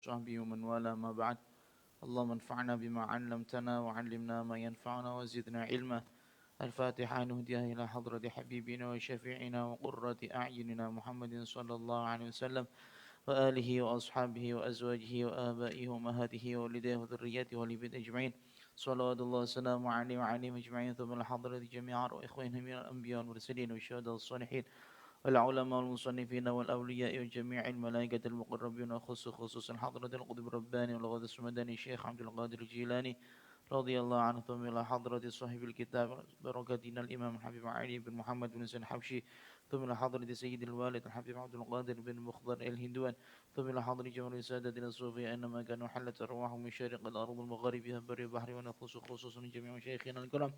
وصحبه ومن والاه ما بعد. اللهم انفعنا بما علمتنا وعلمنا ما ينفعنا وزدنا علما. الفاتحة نهديها إلى حضرة حبيبنا وشفيعنا وقرة أعيننا محمد صلى الله عليه وسلم وآله وأصحابه وأزواجه وآبائه وأمهاته ووالديه وذريته والبيت أجمعين. صلوات الله وسلامه عليه وعليهم أجمعين. ثم الحضرة جميعا وإخوانهم من الأنبياء والمرسلين والشهداء والصالحين والعلماء والمصنفين والأولياء وجميع الملائكة المقربين خصوصا حضرة القطب الرباني والغوث السمداني الشيخ عبد القادر الجيلاني رضي الله عنه. ثم إلى حضرة صاحب الكتاب بركاتنا الإمام الحبيب علي بن محمد بن سن الحبشي. ثم إلى حضرة سيد الوالد الحبيب عبد القادر بن مخضر الهندوان. ثم إلى حضرة جمهور سادتنا الصوفية أينما كانوا حلت أرواحهم من شرق الأرض والمغاربها بر البحر ونخص خصوصا جميع مشايخنا الكرام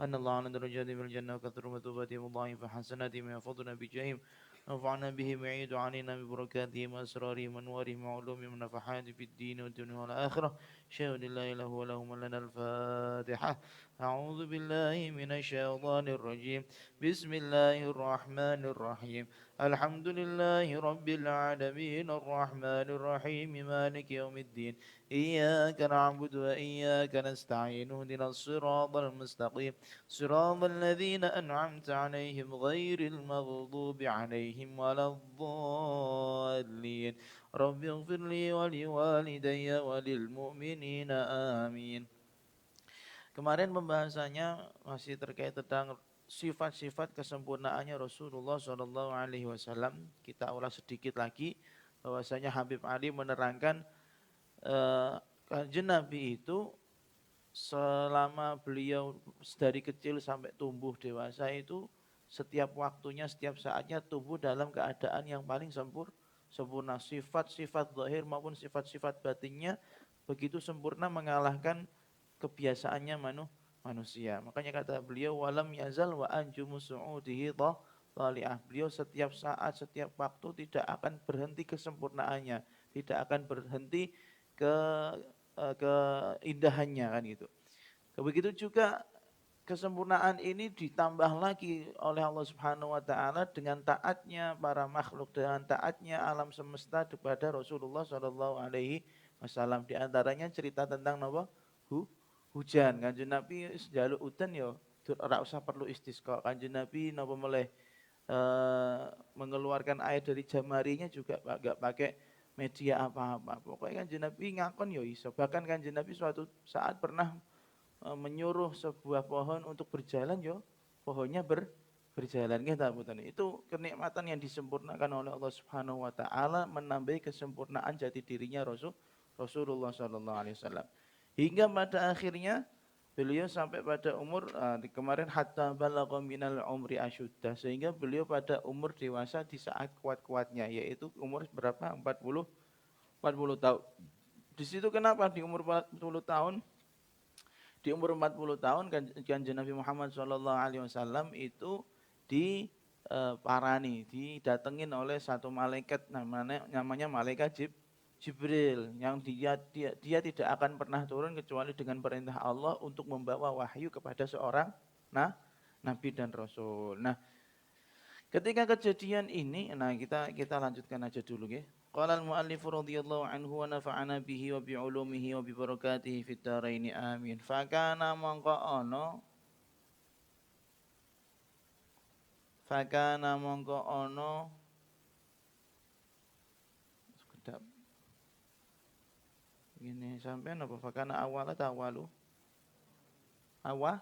أن الله على درجات في الجنة وكثر مثوباتهم وضاعف حسناتهم ويفضنا بجاههم ونفعنا بهم ويعيد علينا ببركاتهم وأسرارهم وأنوارهم وعلومهم ونفحات في الدين والدنيا والآخرة. شهد لا إله إلا هو لنا الفاتحة. أعوذ بالله من الشيطان الرجيم. بسم الله الرحمن الرحيم. الحمد لله رب العالمين الرحمن الرحيم مالك يوم الدين. إياك نعبد وإياك نستعين اهدنا الصراط المستقيم صراط الذين أنعمت عليهم غير المغضوب عليهم ولا الضالين. رب اغفر لي ولوالدي وللمؤمنين آمين. Kemarin pembahasannya masih terkait tentang sifat-sifat kesempurnaannya Rasulullah Shallallahu Alaihi Wasallam. Kita ulas sedikit lagi bahwasanya Habib Ali menerangkan Kanjeng Nabi itu selama beliau dari kecil sampai tumbuh dewasa itu setiap waktunya, setiap saatnya tumbuh dalam keadaan yang paling sempurna. Sifat-sifat zahir maupun sifat-sifat batinnya begitu sempurna mengalahkan kebiasaannya manusia. Makanya kata beliau walam yazal wa anjumu su'udihi thali'ah. Beliau setiap saat, setiap waktu tidak akan berhenti kesempurnaannya, tidak akan berhenti ke keindahannya kan gitu. Begitu juga kesempurnaan ini ditambah lagi oleh Allah Subhanahu wa taala dengan taatnya para makhluk, dengan taatnya alam semesta kepada Rasulullah sallallahu alaihi wasallam. Di antaranya cerita tentang napa? Hujan. Kanjeng Nabi njaluk udan ya ora usah perlu istisqa. Kanjeng Nabi napa meleh mengeluarkan air dari jamarinya juga enggak pakai media apa-apa. Pokoknya Kanjeng Nabi ngakon ya iso. Bahkan Kanjeng Nabi suatu saat pernah menyuruh sebuah pohon untuk berjalan yo, pohonnya berjalan kita putan. Itu kenikmatan yang disempurnakan oleh Allah Subhanahu wa taala menambahi kesempurnaan jati dirinya Rasulullah sallallahu alaihi wasallam. Hingga pada akhirnya beliau sampai pada umur kemarin hatta balagha minal umri asyuddah, sehingga beliau pada umur dewasa di saat kuat-kuatnya, yaitu umur berapa? 40 tahun. Di situ kenapa di umur 40 tahun? Di umur 40 tahun Kanjeng Nabi Muhammad sallallahu alaihi wasallam itu diparani, didatengin oleh satu malaikat namanya malaikat Jibril yang dia tidak akan pernah turun kecuali dengan perintah Allah untuk membawa wahyu kepada seorang nabi dan rasul. Nah, ketika kejadian ini, kita lanjutkan aja dulu nggih. Qala al-muallif radhiyallahu anhu wa nafa'ana bihi wa bi ulumihi wa bi barakatihi fid dharain amin. Fakana mongko ono sekedap gini sampean apa fakana awal atau awalu? Awal?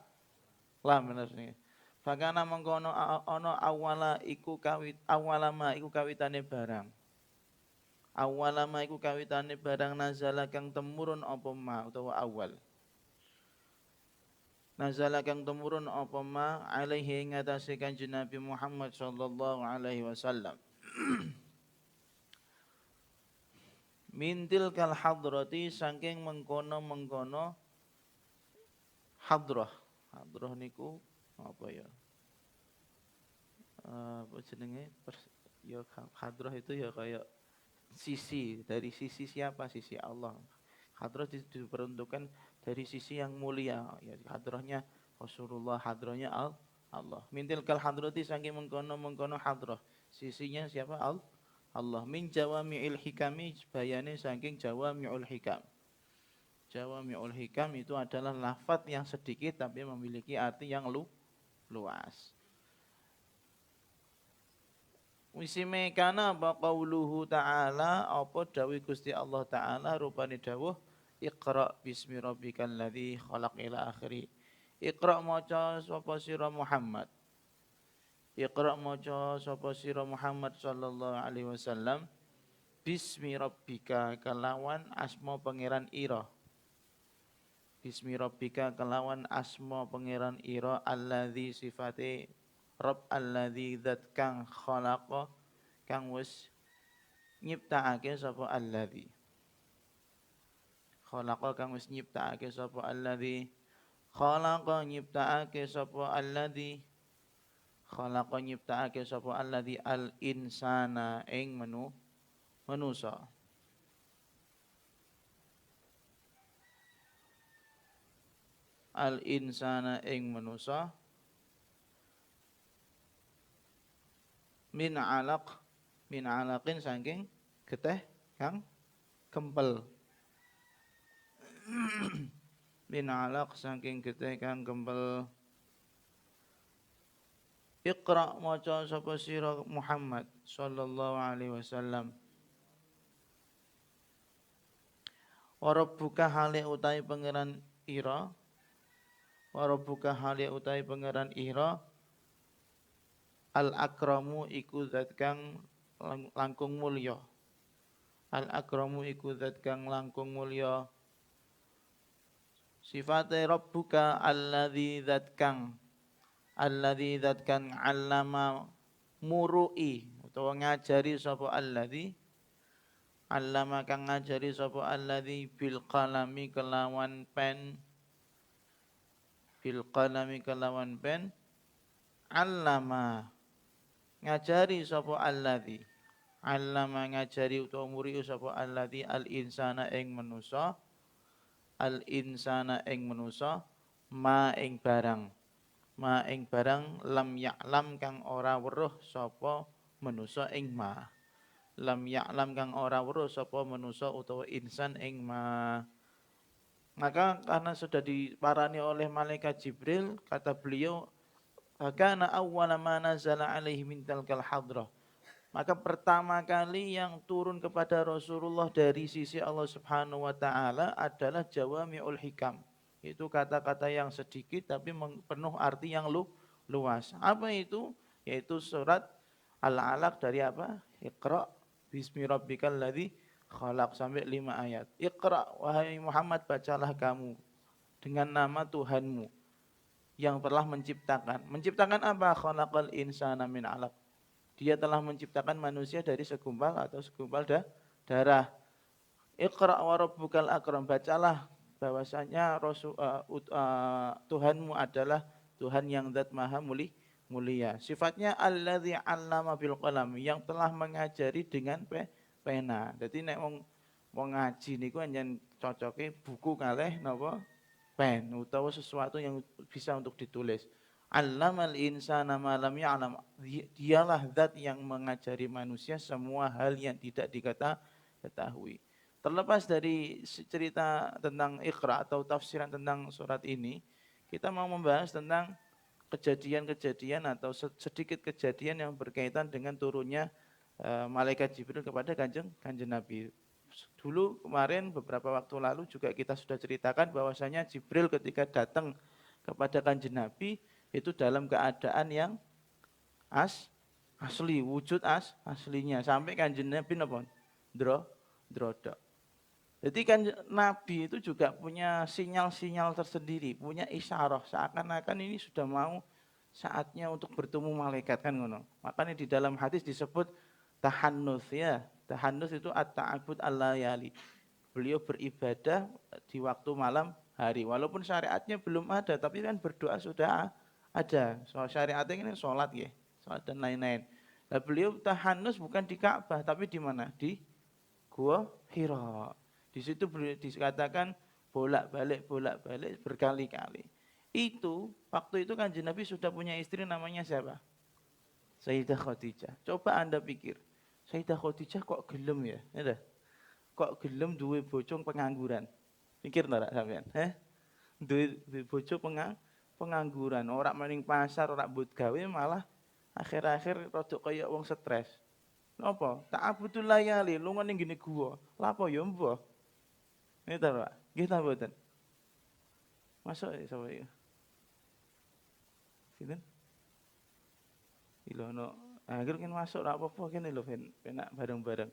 Lah bener nih. Fakana mongko ono awala iku kawitane barang. Awalama iku kawitane barang nazala kang temurun apa ma utawa awal. Nazala kang temurun apa ma alaihi ngatasi Kanjeng Nabi Muhammad sallallahu alaihi wasallam. Mintil kal hadrati saking mengkono hadrah. Hadrah niku apa ya? Apa jenenge? Ya hadrah itu ya kayak sisi, dari sisi siapa? Sisi Allah. Hadrah diperuntukkan dari sisi yang mulia, ya hadrahnya Rasulullah, hadrahnya Allah. Mintil kal hadrati saking mengkono hadrah. Sisinya siapa? Allah. Min jawami'il hikami, bayane saking jawami'ul hikam. Jawami'ul hikam itu adalah lafaz yang sedikit tapi memiliki arti yang luas. Wisime kana apa qauluhu ta'ala, apa dawuh Gusti Allah Ta'ala rupane dawuh Iqra bismi rabbikal ladzi khalaq ila akhiri. Iqra maca sapa sira Muhammad. Iqra maca sapa sira Muhammad sallallahu alaihi wasallam bismi rabbika kelawan asma pangeran ira. Bismi rabbika kelawan asma pangeran ira alladzi sifate Rabb alladzi zat kang khalaqa kang wis nyiptakake sapa alladzi. Khalaqa kang wis nyiptakake sapa alladzi. Khalaqa nyiptakake sapa alladzi. Khalaqa nyiptakake sapa alladzi al insana ing manusa. Al insana ing manusa min alaqin saking getih kang kempel. Min alaq saking getih kang kempel. Iqra maca sapa sira Muhammad sallallahu alaihi wasallam. Wa rabbuka hale utahe pangeran ira. Wa rabbuka hale utahe pangeran ira. Al akramu iku zat kang langkung mulya. Al akramu iku zat kang langkung mulya. Sifate rabbuka alladzi zat kang allama murui utawa ngajari sapa alladzi allama kang ngajari sapa alladzi bil qalami kelawan pen allama ngajari sapa alladzi allama ngajari utawa muri sapa alladzi al insana ing manusa ma ing barang lam ya'lam kang ora weruh sapa manusa ing ma. Lam ya'lam kang ora weruh sapa manusa utawa insan ing ma. Maka karena sudah diparani oleh malaikat Jibril, kata beliau, "Kana awwala ma nazala alaihi min talkal hadrah." Maka pertama kali yang turun kepada Rasulullah dari sisi Allah Subhanahu wa taala adalah jawami'ul hikam. Itu kata-kata yang sedikit tapi penuh arti yang luas. Apa itu? Yaitu surat Al-Alaq dari apa? Iqra bismi rabbikal ladzi khalaq sampai 5 ayat. Iqra wahai Muhammad bacalah kamu dengan nama Tuhanmu yang telah menciptakan. Menciptakan apa? Khalaqal insana min 'alaq. Dia telah menciptakan manusia dari segumpal atau segumpal darah. Iqra wa rabbukal akram, bacalah bahwasanya Tuhanmu adalah Tuhan yang zat maha mulia. Sifatnya alladzi 'allama bil qalam, yang telah mengajari dengan pena. Jadi nek wong ngaji niku anjen cocoke buku kalih napa pen utawa sesuatu yang bisa untuk ditulis. 'Allamal insana ma lam ya'lam. Dialah zat yang mengajari manusia semua hal yang tidak diketahui. Terlepas dari cerita tentang Iqra atau tafsiran tentang surat ini, kita mau membahas tentang kejadian-kejadian atau sedikit kejadian yang berkaitan dengan turunnya malaikat Jibril kepada kanjeng Nabi. Dulu kemarin beberapa waktu lalu juga kita sudah ceritakan bahwasanya Jibril ketika datang kepada kanjeng Nabi itu dalam keadaan yang asli, wujud aslinya, sampai kanjeng Nabi napa? Drodok. Jadi kan Nabi itu juga punya sinyal-sinyal tersendiri, punya isyarah, seakan-akan ini sudah mau saatnya untuk bertemu malaikat kan ngono. Makanya di dalam hadis disebut tahannus ya. Tahannus itu at-ta'abbud al-layali. Beliau beribadah di waktu malam hari. Walaupun syariatnya belum ada, tapi kan berdoa sudah ada. Soal syariatnya ini sholat ya, sholat dan lain-lain. Nah, beliau tahannus bukan di Ka'bah, tapi di mana? Di Gua Hira. Di situ dikatakan bolak-balik berkali-kali. Itu waktu itu Kanjeng Nabi sudah punya istri namanya siapa? Sayyidah Khadijah. Coba Anda pikir, Sayyidah Khadijah kok gelem ya? Ya kok gelem duwe bojo pengangguran. Pikir ta sampean? Duwe bojo pengangguran, ora maning pasar, ora mbut gawe malah akhir-akhir rada kaya wong stres. Napa? Ta'abudul layali, lunga ning gene guwa. Lha apa ya mbah? Nggih ta, Pak? Nggih ta mboten? Masuk ya sapa iki? Sinten? Ilono. Akhir kan masuk ora apa-apa kene lho ben penak bareng-bareng.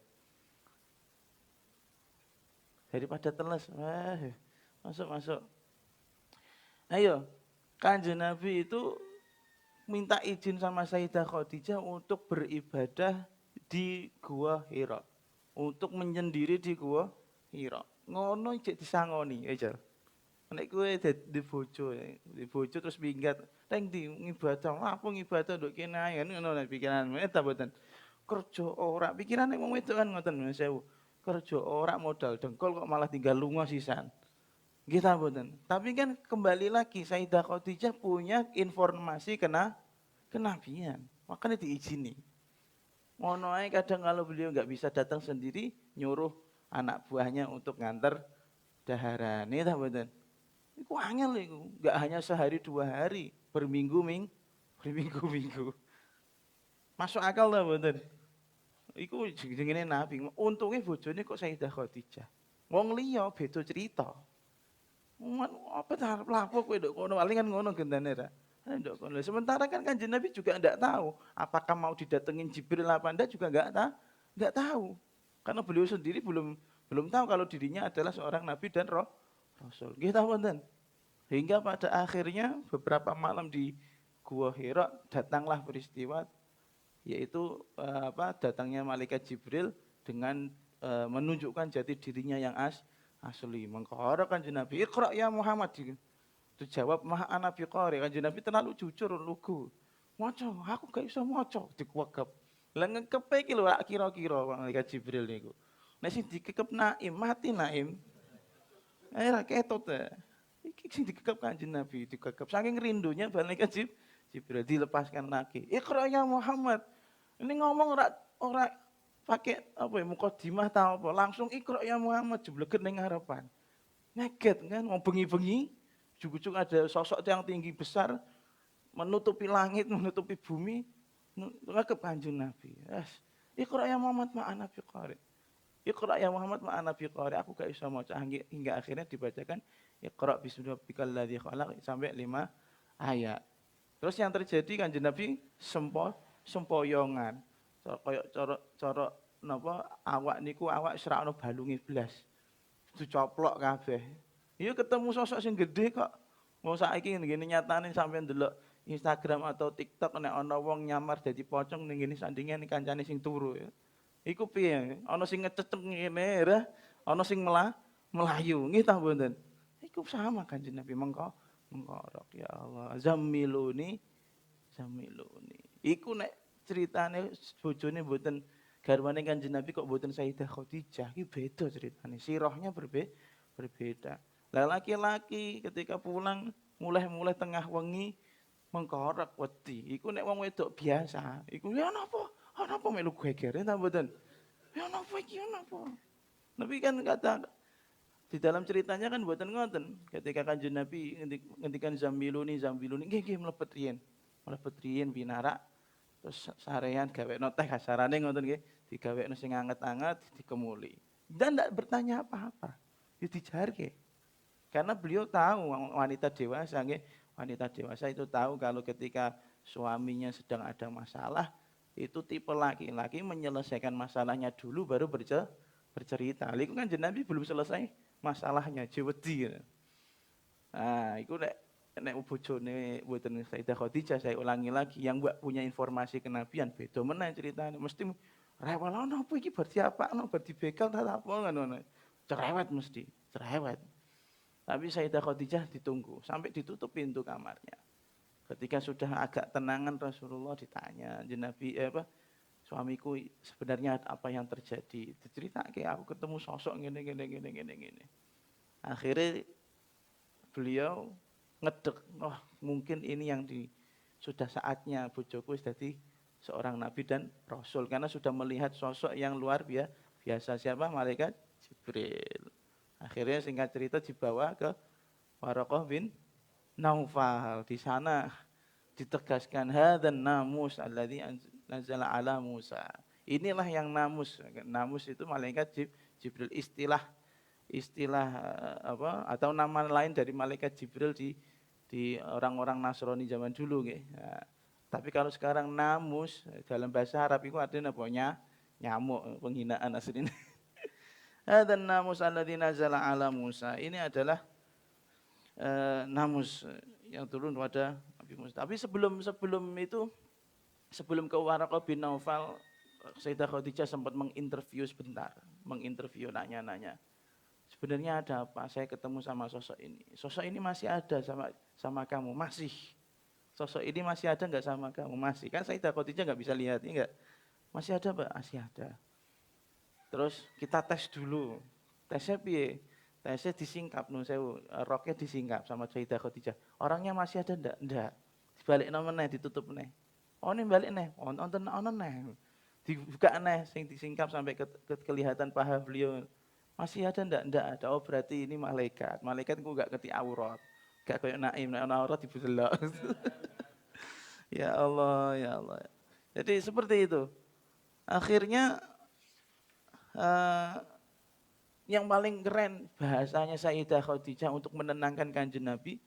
Daripada teles. Masuk. Ayo, Kanjeng Nabi itu minta izin sama Sayyidah Khadijah untuk beribadah di Gua Hira. Untuk menyendiri di Gua Hira. Ngono cek disangoni, ya. Nek kowe di bojo terus minggat, teng di ngibadah, apa ngibadah nduk kene ae ngono nek pikiranmu, ta mboten. Kerja ora, pikirane wong wedok kan ngoten sewu. Kerja ora modal dengkol kok malah tinggal lunga sisan. Nggih ta mboten. Tapi kan kembali lagi Sayyidah Khadijah punya informasi kenabian, makanya diizini. Ngono ae kadang kalau beliau nggak bisa datang sendiri, nyuruh anak buahnya untuk nganter daharan. Nggih ta mboten. Iku angel iku, enggak hanya sehari 2 hari, berminggu-minggu. Masuk akal ta mboten? Iku jenenge Nabi. Untunge bojone kok Sayyidah Khadijah. Wong liya beda cerita. Apa ta lapo kowe nduk kono, paling kan ngono gendane ra. Nduk kono. Sementara kan Kanjeng Nabi juga enggak tahu apakah mau didatengin Jibril apa enggak juga enggak tahu. Karena beliau sendiri belum tahu kalau dirinya adalah seorang nabi dan rasul. Nggih ta wonten? Hingga pada akhirnya beberapa malam di Gua Hira datanglah peristiwa yaitu datangnya malaikat Jibril dengan menunjukkan jati dirinya yang asli. Mengqara Kanjeng Nabi, "Iqra ya Muhammad." Dijawab, "Maha ana biqari." Kanjeng Nabi terlalu jujur lugu. "Maca, aku gak iso maca." Dikuwekep. Lah ngekepe iki lho kira-kira malaikat Jibril niku. Nek sing dikekep Naim, mati Naim. Ra ketut ta. Iki sing dikekep Kanjeng Nabi, dikekep saking rindunya malaikat Jibril dilepaskan lagi. "Iqra ya Muhammad." Ini ngomong ora pakai apa ya mukadimah ta apa, langsung Iqra ya Muhammad jebleget ning ngarepan. Ngeget kan wong bengi-bengi, ujug-ujug ada sosok yang tinggi besar menutupi langit, menutupi bumi, ngekep Kanjeng Nabi. Iqra ya Muhammad ma'ana biqari. Iqra ya Muhammad ma'ana biqari. Aku gak bisa maca hingga akhirnya dibacakan Iqra bismi rabbikal ladzi khalaq sampai 5 ayat. Terus yang terjadi Kanjeng Nabi sempoyongan. Kaya cara napa awak niku awak ora ono balunge blas. Dicoplok kabeh. Iya ketemu sosok sing gede kok. Mau saiki ngene nyatane sampean ndelok Instagram atau TikTok nek ana wong nyamar dadi pocong ning ngene sandinge ning kancane sing turu ya. Iku piye? Ana sing ngececek ngene ya, ana sing melayu. Nggih ta mboten? Iku sama Kanjeng Nabi mengkorok ya Allah. Zamiluni. Iku nek ceritane bojone mboten garwane Kanjeng Nabi kok mboten Sayyidah Khadijah, iki beda ceritane. Sirahnya berbeda. Lah laki-laki ketika pulang mulai tengah wengi mengkorok wedi. Iku nek wong wedok biasa, iku ya napa? Napa melu gegere ta mboten? Ya napa iki napa? Tapi kan kata di dalam ceritanya kan mboten ngoten. Ketika Kanjeng Nabi ngendikan zambiluni nggih mlebet riyen binara terus sarean gawekno teh kasarane ngoten nggih, digawekno sing anget-anget dikemuli. Dan ndak bertanya apa-apa. Ya dijarke. Karena beliau tahu wanita dewasa nggih, wanita dewasa itu tahu kalau ketika suaminya sedang ada masalah, itu tipe laki-laki menyelesaikan masalahnya dulu baru bercerita. Iku kan Nabi belum selesai masalahnya, wedi. Nah, iku nek bojone mboten Sayyidah Khadijah, saya ulangi lagi, yang mbak punya informasi kenabian beda meneh ceritane. Mesti rewel ono apa iki bar diapakno, bar dibegal ta apa ngono. Cerewet mesti, cerewet. Tapi Sayyidah Khadijah ditunggu sampai ditutup pintu kamarnya. Ketika sudah agak tenangan Rasulullah ditanya, Nabi suamiku sebenarnya apa yang terjadi? Diceritake aku ketemu sosok ngene. Akhirnya beliau ngedek, mungkin ini yang sudah saatnya bojoku wis dadi seorang nabi dan rasul karena sudah melihat sosok yang luar biasa. Siapa? Malaikat Jibril. Akhirnya singkat cerita dibawa ke Waraqah bin Naufal. Di sana ditegaskan hadzan namus alladzi nazala ala Musa. Inilah yang namus. Namus itu malaikat Jibril, istilah atau nama lain dari malaikat Jibril di orang-orang Nasrani zaman dulu nggih. Nah, tapi kalau sekarang namus dalam bahasa Arab itu artinya apa? Nyamuk, penghinaan aslinya. Hadzan namus alladzi nazala ala Musa. Ini adalah namus yang turun pada Nabi Musa. Tapi sebelum itu, sebelum ke Waraqah bin Naufal, Sayyidah Khadijah sempat menginterview sebentar, nanya-nanya. Sebenarnya ada apa? Saya ketemu sama sosok ini. Sosok ini masih ada sama kamu? Masih. Sosok ini masih ada enggak sama kamu? Masih. Kan Sayyidah Khadijah enggak bisa lihat, enggak? Masih ada, Pak? Masih ada. Terus kita tes dulu. Tesnya piye? Tesnya disingkap, roknya disingkap sama Sayyidah Khadijah. Orangnya masih ada enggak? Enggak. Dibalik meneh, ditutup meneh. Oh ini balik neh, onten neh. Dibuka neh, sing disingkap sampai kelihatan paha beliau. Masih ada ndak? Ndak ada. Oh berarti ini malaikat. Malaikat ku gak ngerti aurat. Gak kayak Naim, aurat dibudelok. Ya Allah, ya Allah. Jadi seperti itu. Akhirnya yang paling keren bahasanya Sayyidah Khadijah untuk menenangkan Kanjeng Nabi.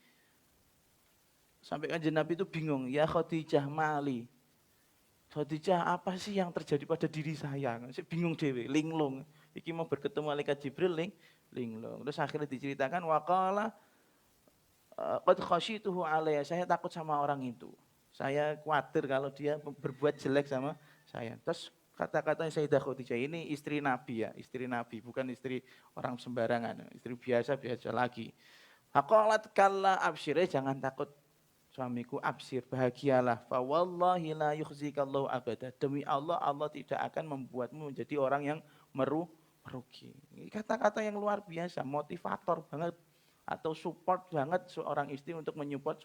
Sampai Kanjeng Nabi itu bingung, ya Khadijah mali. Khadijah apa sih yang terjadi pada diri saya? Saya bingung dewe, linglung. Iki mau berketemu malaikat Jibril linglung. Terus akhirnya diceritakan waqala qad khasyituhu alayya. Saya takut sama orang itu. Saya khawatir kalau dia berbuat jelek sama saya. Terus kata-katanya Sayyidah Khadijah ini istri Nabi ya, istri Nabi, bukan istri orang sembarangan, istri biasa lagi. Faqalat kalla absyir, jangan takut suamiku, absyir, bahagialah. Fa wallahi la yukhzikallahu abada. Demi Allah, Allah tidak akan membuatmu menjadi orang yang merugi. Ini kata-kata yang luar biasa, motivator banget atau support banget seorang istri untuk menyupport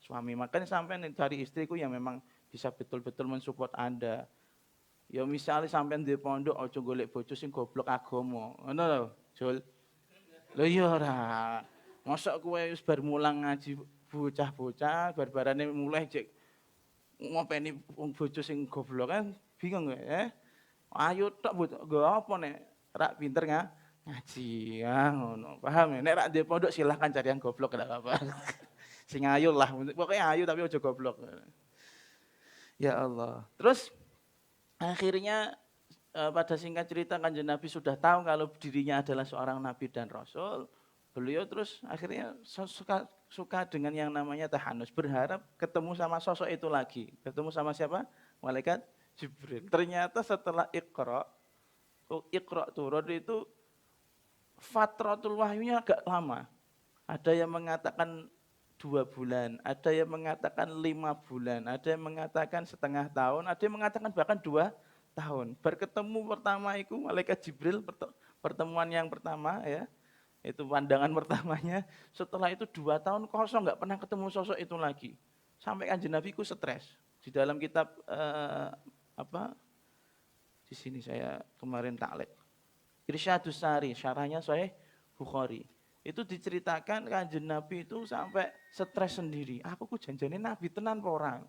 suami. Makanya sampai dari istriku yang memang bisa betul-betul mensupport Anda. Ya misalnya sampai di pondok ojo golek bojo sing goblok agama. Ngono lho, Jul. Lho iya ora. Mosok kowe wis bar mulang ngaji bocah-bocah barbarane mulai cek ngopeni wong bojo sing goblok kan bingung ya. Ayo tok nggo apa nek rak pinter ngaji ya ngono. Paham ya? Nek rak ndek pondok silahkan cari yang goblok enggak apa-apa. Sing ayu lah, pokoknya ayu tapi aja goblok. Ya Allah. Terus akhirnya pada singkat cerita Kanjeng Nabi sudah tahu kalau dirinya adalah seorang nabi dan rasul. Beliau terus akhirnya suka dengan yang namanya tahanus, berharap ketemu sama sosok itu lagi. Ketemu sama siapa? Malaikat Jibril. Ternyata setelah Iqra turun itu fatratul wahyunya agak lama. Ada yang mengatakan 2 bulan, ada yang mengatakan 5 bulan, ada yang mengatakan setengah tahun, ada yang mengatakan bahkan 2 tahun. Berketemu pertama itu malaikat Jibril, pertemuan yang pertama ya. Itu pandangan pertamanya, setelah itu 2 tahun kosong nggak pernah ketemu sosok itu lagi. Sampai Kanjeng Nabi ku stres. Di dalam kitab di sini saya kemarin taklek. Irsyadus Sari, syarahnya Sahih Bukhari. Itu diceritakan Kanjeng Nabi itu sampai stres sendiri. Aku ku janjane Nabi tenan apa orang?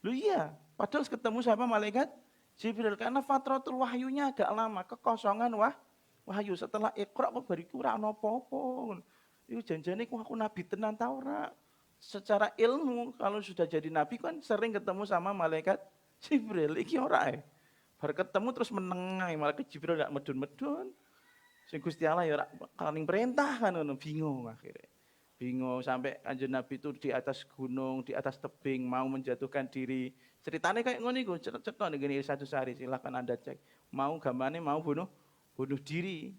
Lu iya, padahal ketemu sama malaikat Jibril karena fatratul wahyunya agak lama, kekosongan wahyu. Setelah Iqra kok bariku ora ana apa-apa. Iku janjane aku nabi tenan ta ora? Secara ilmu kalau sudah jadi nabi kan sering ketemu sama malaikat Jibril. Iki ora bar ketemu terus menengai malaikat Jibril gak medun-medun. Sing Gusti Allah ya ora kaling perintah kan ngono, bingung akhirnya. Bingung sampai Kanjeng Nabi itu di atas gunung, di atas tebing mau menjatuhkan diri. Ceritanya kayak ngono iku, cetok ngene satu sehari silakan Anda cek. Mau gambarnya mau bunuh diri.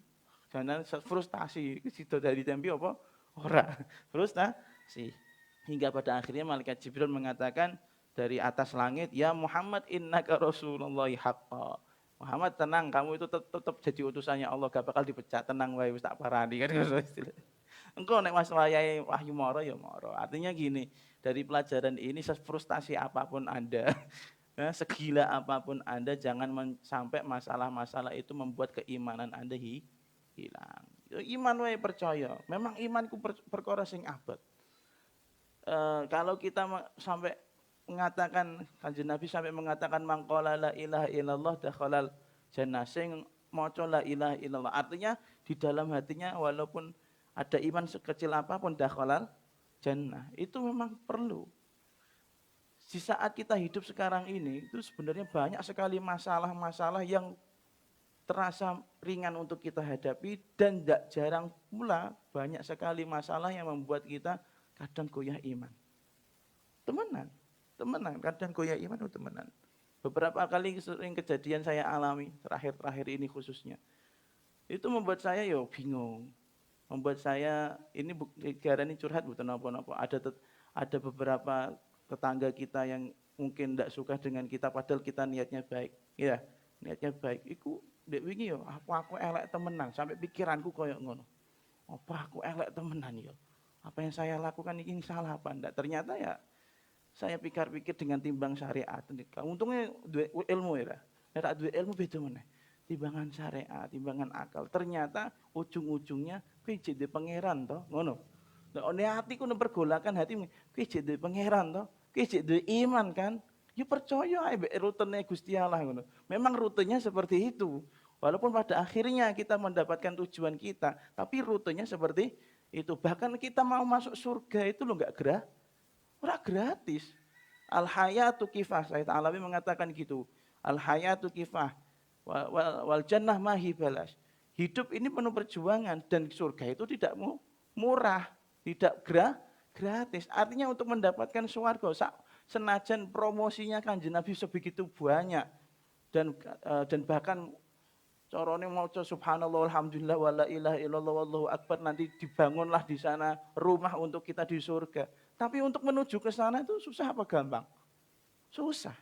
Karena frustasi, sido dari tempi apa? Ora. Frustasi. Hingga pada akhirnya malaikat Jibril mengatakan dari atas langit, "Ya Muhammad innaka rasulullahi haqqa." Muhammad tenang, kamu itu tetap jadi utusannya Allah, gak bakal dipecat, tenang wae wis tak parani kan istilah. Engko nek mas wayahe wahyu moro ya moro. Artinya gini, dari pelajaran ini frustasi apapun Anda Ya, segila apapun Anda, jangan sampai masalah-masalah itu membuat keimanan Anda hilang. Iman wae percaya. Memang imanku perkara sing abot. Kalau kita sampai mengatakan, Kanjeng Nabi sampai mengatakan mangqala la ilaha illallah dakhalal jannah, sing maca la ilaha illallah, artinya di dalam hatinya walaupun ada iman sekecil apapun dakhalal jannah. Itu memang perlu. Di saat kita hidup sekarang ini itu sebenarnya banyak sekali masalah-masalah yang terasa ringan untuk kita hadapi, dan tidak jarang pula banyak sekali masalah yang membuat kita kadang goyah iman. Temenan, kadang goyah iman itu temenan. Beberapa kali sering kejadian saya alami terakhir-terakhir ini khususnya. Itu membuat saya bingung. Membuat saya ini garani curhat bukan apa-apa. Ada beberapa tetangga kita yang mungkin tidak suka dengan kita padahal kita niatnya baik. Ya, niatnya baik. Iku ndek wingi aku elek temenan sampai pikiranku koyo ngono. Apa aku elek temenan yo? Apa yang saya lakukan ini salah apa enggak? Ternyata ya saya pikir-pikir dengan timbang syariat. Untungnya duwe ilmu ya. Nek duwe ilmu beda meneh. Timbangan syariat, timbangan akal. Ternyata ujung-ujungnya kowe jadi pangeran toh, ngono. Nek atiku pergolakan hati, kowe jadi pangeran toh. Kowe jadi iman kan? Ya percaya ae rutenya Gusti Allah ngono. Memang rutenya seperti itu. Walaupun pada akhirnya kita mendapatkan tujuan kita, tapi rutenya seperti itu. Bahkan kita mau masuk surga itu lo enggak ora gratis. Al hayatu kifah. Sayyid Alawi mengatakan gitu. Al hayatu kifah. Wal jannah mahi balas. Hidup ini penuh perjuangan dan surga itu tidak murah, tidak gratis. Artinya untuk mendapatkan surga, senajan promosinya Kanjeng Nabi sebegitu banyak dan bahkan corone maca subhanallah alhamdulillah wala ilaha illallah wallahu akbar, nanti dibangunlah di sana rumah untuk kita di surga. Tapi untuk menuju ke sana itu susah apa gampang? Susah.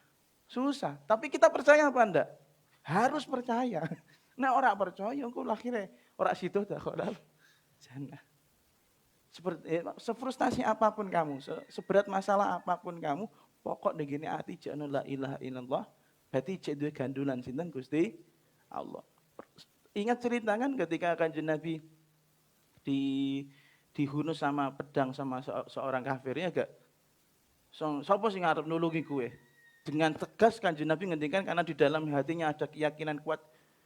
Tapi kita percaya apa enggak? Harus percaya. Nah orang percaya, engko akhirnya orang situ dah kodal jannah. Sefrustasi apapun kamu, seberat masalah apapun kamu, pokok begini hati jangan la ilaha illallah, berarti jadi gandulan sinten Gusti Allah. Ingat cerita kan ketika Kanjeng Nabi dihunus sama pedang sama seorang kafirnya gak? Sapa sing ngarep nulungi kue? Dengan tegas Kanjeng Nabi ngendikan karena di dalam hatinya ada keyakinan kuat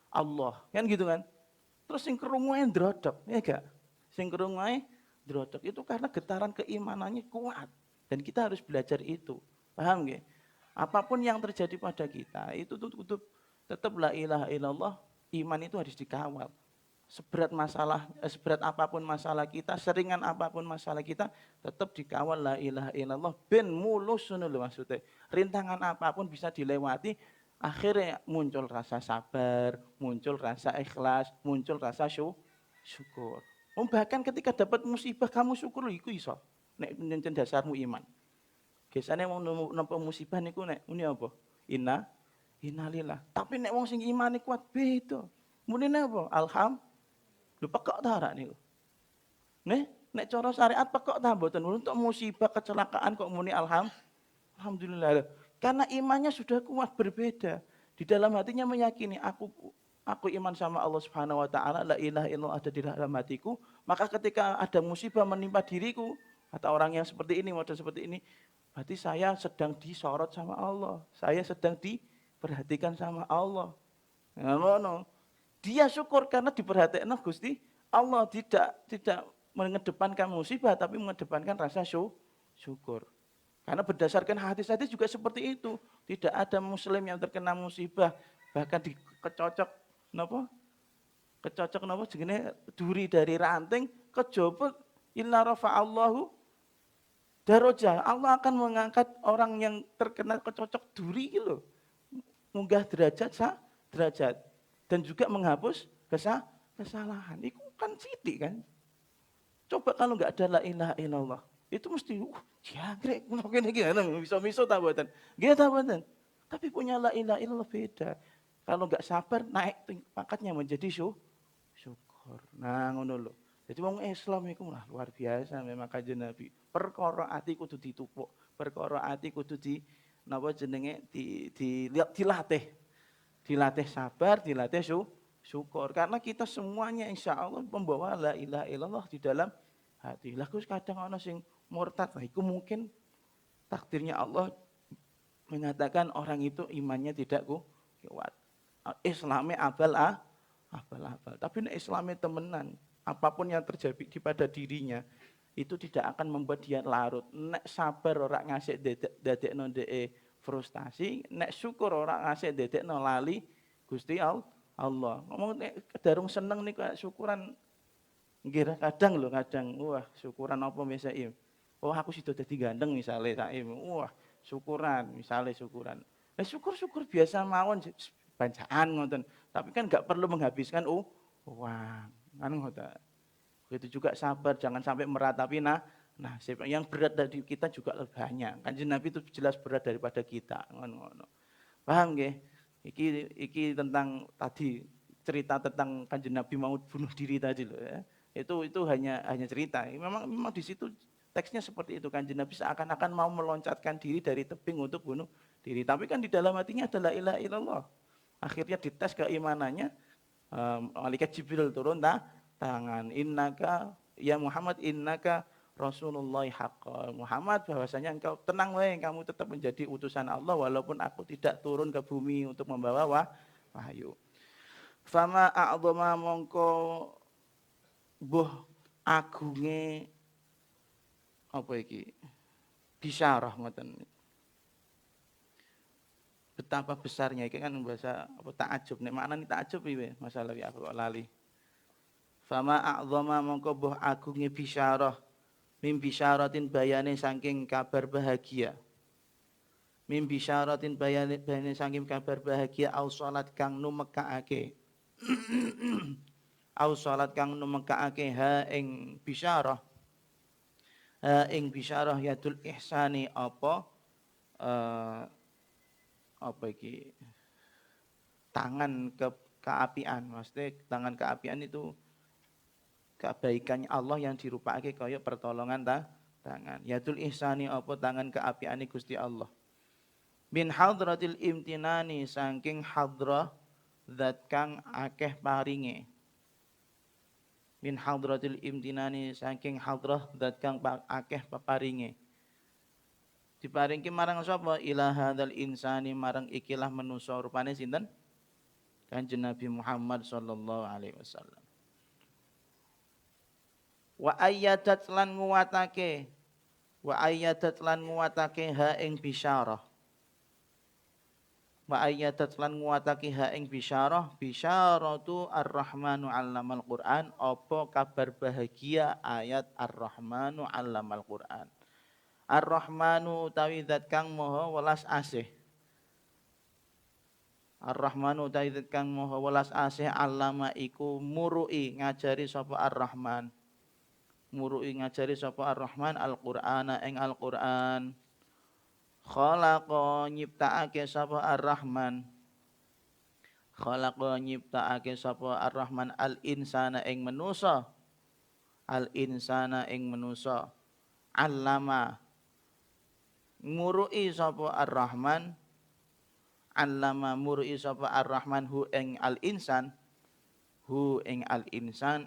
Allah. Kan gitu kan? Terus sing krungu ae ndrodok, ya gak? Sing krungu ae ndrodok itu karena getaran keimanannya kuat. Dan kita harus belajar itu. Paham nggih? Apapun yang terjadi pada kita itu tetap la ilaha illallah, iman itu harus dikawal. Seberat apapun masalah kita, seringan apapun masalah kita, tetap dikawal la ilaha illallah ben mulus ngono maksudnya. Rintangan apapun bisa dilewati, akhirnya muncul rasa sabar, muncul rasa ikhlas, muncul rasa syukur. Bahkan ketika dapat musibah kamu syukur iku iso. Nek nyencen dasarmu iman. Biasanya wong nampa musibah niku nek muni apa? Innalillah. Tapi nek wong sing imane kuat beda. Muni apa? Alhamdulillah. Lho pekok ta rak niku. Nek cara syariat pekok ta mboten, untuk musibah kecelakaan kok muni alhamdulillah. Karena imannya sudah kuat, berbeda. Di dalam hatinya meyakini aku iman sama Allah Subhanahu wa taala, la ilaha illallah ada di dalam hatiku, maka ketika ada musibah menimpa diriku, kata orang yang seperti ini, model seperti ini, berarti saya sedang disorot sama Allah. Saya sedang diperhatikan sama Allah. Ngono. Dia syukur karena diperhatikan Gusti Allah, tidak mengedepankan musibah tapi mengedepankan rasa syukur. Karena berdasarkan hadis-hadis juga seperti itu. Tidak ada muslim yang terkena musibah bahkan dikecocok jenenge duri dari ranting kejaba illa rafa'allahu darajah. Allah akan mengangkat orang yang terkena kecocok duri gitu. Munggah derajat dan juga menghapus kesalahan. Itu kan sidik kan. Coba kalau nggak ada la ilaha illallah, itu mesti jangkrik mungkin iki miso-miso ta mboten. Nggih ta mboten. Tapi punya la ilaha illallah beda. Kalau nggak sabar naik pangkatnya menjadi syukur. Nah ngono lho. Jadi wong Islam iku luar biasa memang Kanjeng Nabi. Perkara ati kudu ditupuk, perkara ati kudu napa jenenge dilatih sabar, dilatih syukur. Karena kita semuanya insya Allah membawa la ilaha illallah di dalam hati. Lah kadang ana sing murtad, nah itu mungkin takdirnya Allah menyatakan orang itu imannya tidak kuat. Islamnya abal. Tapi nek Islamnya temenan, apapun yang terjadi pada dirinya itu tidak akan membuat dia larut. Nek sabar orang ngasih dadekno ndeke frustasi, nek syukur orang ngasih dadekno lali Gusti Allah. Ngomong nek kedarung seneng nih kayak syukuran nggih kadang wah syukuran apa misalnya oh aku sido dadi gandeng misalnya saim wah syukuran misalnya syukuran syukur biasa mawon bancaan ngoten tapi kan nggak perlu menghabiskan uang kan ngoten begitu juga sabar jangan sampai meratapi nasib yang berat dari kita juga lebih banyak Kanjeng Nabi itu jelas berat daripada kita ngono paham nggih iki tentang tadi cerita tentang Kanjeng Nabi mau bunuh diri tadi loh ya itu hanya cerita memang di situ teksnya seperti itu Kanjeng Nabi seakan-akan mau meloncatkan diri dari tebing untuk bunuh diri tapi kan di dalam hatinya adalah la ilaha illallah akhirnya dites keimanannya malaikat Jibril turun tangan innaka ya Muhammad innaka Rasulullah haqqa Muhammad bahwasanya engkau tenang kamu tetap menjadi utusan Allah walaupun aku tidak turun ke bumi untuk membawa wahyu fama a'dhama mongko buh agunge apa iki bisyarah ngoten betapa besarnya iki kan bahasa apa takjub nek maknane takjub piye masalah iki aku lali fama a'dhama mongko buh agunge bisyarah mim bisyaratin bayane saking kabar bahagia mim bisyaratin bayane saking kabar bahagia au salat kang numekaake au salat kang numekaake ha ing bisyarah yadul ihsani apa iki tangan keapian maksudnya tangan keapian itu kebaikannya Allah yang dirupake kaya pertolongan tangan yadul ihsani apa tangan keapiane Gusti Allah min hadratil imtinani saking hadrah zat kang akeh paringe min hadratil imtinani saking hadrah zat kang akeh paparinge diparingke marang sapa ila hadzal insani marang ikilah manusa rupane sinten Kanjeng Nabi Muhammad sallallahu alaihi wasallam wa ayyadat lan nguwatake ha ing bisyarah wa ayyadat lan nguwatake ha ing bisyaratu ar-rahmanu 'allamal Qur'an apa kabar bahagia ayat ar-rahmanu 'allamal Qur'an ar-rahmanu utawi zat kang maha welas asih ar-rahmanu utawi zat kang maha welas asih 'allama iku murui ngajari sapa ar-rahman al-Qur'ana ing al-Qur'an khalaqa nyiptaake sapa ar-rahman al-insana ing manusa allama murui sapa ar-rahman hu ing al-insan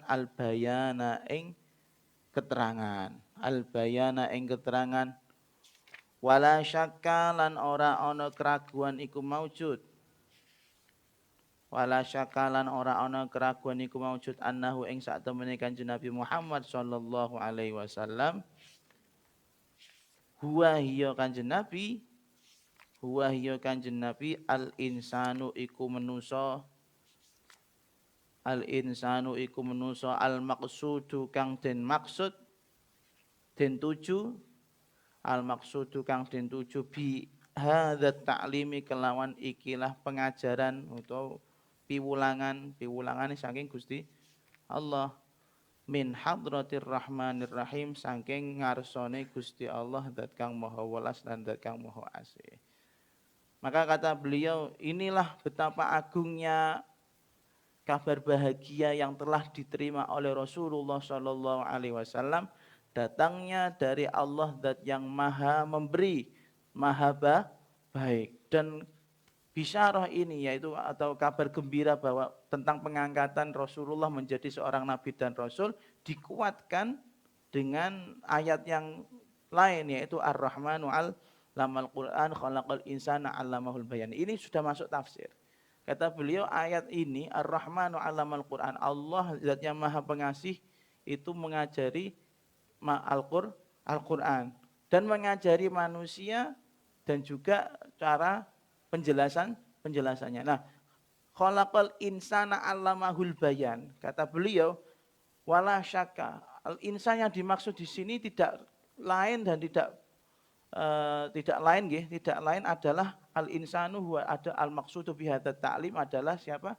al-bayana ing keterangan wala syakka lan ora ana keraguan iku maujud annahu ing sak temene Kanjeng Nabi Muhammad sallallahu alaihi wasallam huwa hiya Kanjeng Nabi al insanu iku manusa al maqsudu kang den maksud den tuju bi hadzat ta'limi kelawan ikilah pengajaran atau piwulangan saking Gusti Allah min hadratir rahmanir rahim saking ngarsane Gusti Allah zat kang maha welas lan zat kang maha asih. Maka kata beliau, inilah betapa agungnya kabar bahagia yang telah diterima oleh Rasulullah sallallahu alaihi wasallam datangnya dari Allah zat yang maha memberi, maha baik. Dan bisyarah ini yaitu atau kabar gembira bahwa tentang pengangkatan Rasulullah menjadi seorang nabi dan rasul dikuatkan dengan ayat yang lain yaitu Ar-Rahmanu 'allamal Qur'an khalaqal insana 'allamahul bayan. Ini sudah masuk tafsir. Kata beliau ayat ini Ar-Rahmanu 'allamal Qur'an, Allah zat yang Maha Pengasih itu mengajari Al-Qur'an dan mengajari manusia dan juga cara penjelasannya. Nah, khalaqal insana 'allamahul bayan. Kata beliau, wala syakka. Al-insan yang dimaksud di sini tidak lain dan tidak lain adalah al-insanu huwa ada al-maqsudu bi hadzal ta'lim adalah siapa?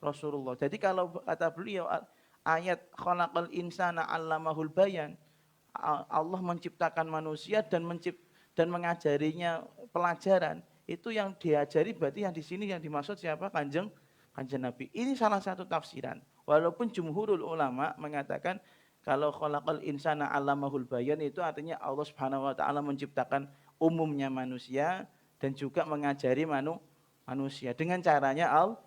Rasulullah. Jadi kalau kata beliau ayat khalaqal insana 'allamahul bayan, Allah menciptakan manusia dan mengajarinya pelajaran. Itu yang diajari berarti yang di sini yang dimaksud siapa? Kanjeng Nabi. Ini salah satu tafsiran. Walaupun jumhurul ulama mengatakan kalau khalaqal insana 'allamahul bayan itu artinya Allah Subhanahu wa taala menciptakan umumnya manusia dan juga mengajari manusia dengan caranya Allah.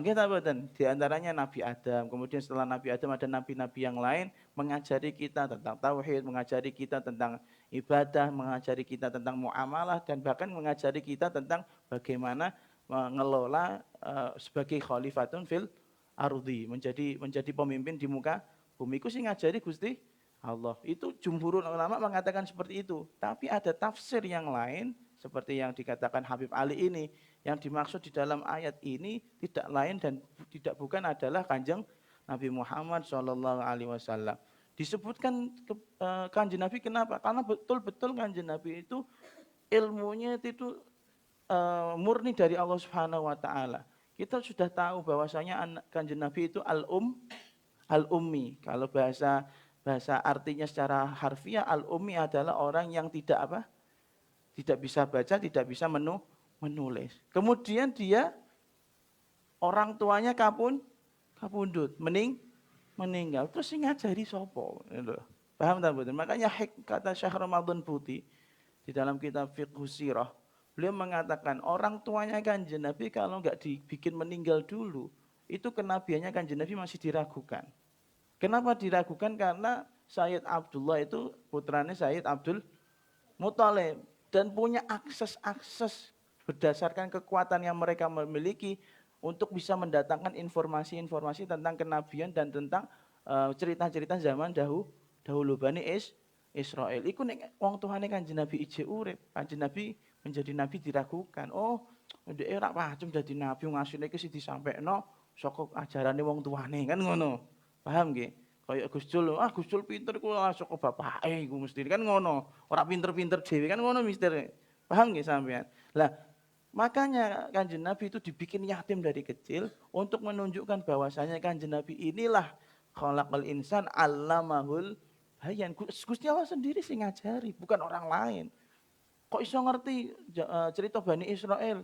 Kita betul. Di antaranya Nabi Adam. Kemudian setelah Nabi Adam ada nabi-nabi yang lain mengajari kita tentang tauhid, mengajari kita tentang ibadah, mengajari kita tentang muamalah dan bahkan mengajari kita tentang bagaimana mengelola sebagai khalifatun fil ardi, menjadi pemimpin di muka bumi. Iku sing ngajari Gusti Allah. Itu jumhurul ulama mengatakan seperti itu. Tapi ada tafsir yang lain seperti yang dikatakan Habib Ali ini, yang dimaksud di dalam ayat ini tidak lain dan tidak bukan adalah Kanjeng Nabi Muhammad SAW. Disebutkan Kanjeng Nabi kenapa? Karena betul-betul Kanjeng Nabi itu ilmunya itu murni dari Allah Subhanahu wa taala. Kita sudah tahu bahwasanya Kanjeng Nabi itu al-ummi. Kalau bahasa artinya secara harfiah al-ummi adalah orang yang tidak bisa baca, tidak bisa menulis. Kemudian dia orang tuanya kapundhut, meninggal. Terus sing ngajari sapa? Paham tak betul? Makanya kata Syekh Ramadan Putih di dalam kitab Fiqh Sirah, beliau mengatakan orang tuanya Kanjeng Nabi kalau enggak dibikin meninggal dulu, itu kenabiannya Kanjeng Nabi masih diragukan. Kenapa diragukan? Karena Sayyid Abdullah itu putranya Sayyid Abdul Muthalib dan punya akses berdasarkan kekuatan yang mereka miliki untuk bisa mendatangkan informasi-informasi tentang kenabian dan tentang cerita-cerita zaman dahulu Bani Israel. Iku nek wong tuhane Kanjeng Nabi ije urip, Kanjeng Nabi menjadi nabi diragukan. Oh, ndek ora pacem dadi nabi ngasine iki sing disampaikno saka ajarane wong tuane kan ngono. Paham nggih? Kayak Gus Dul pinter ku saka bapake iku mesti kan ngono. Ora pinter-pinter dhewe kan ngono mister. Paham nggih sampean? Lah, makanya Kanjeng Nabi itu dibikin yatim dari kecil untuk menunjukkan bahwasanya Kanjeng Nabi inilah khalaqal insan 'allamahul bayan. Gusti Allah sendiri sing ngajari, bukan orang lain. Kok iso ngerti cerita Bani Israel,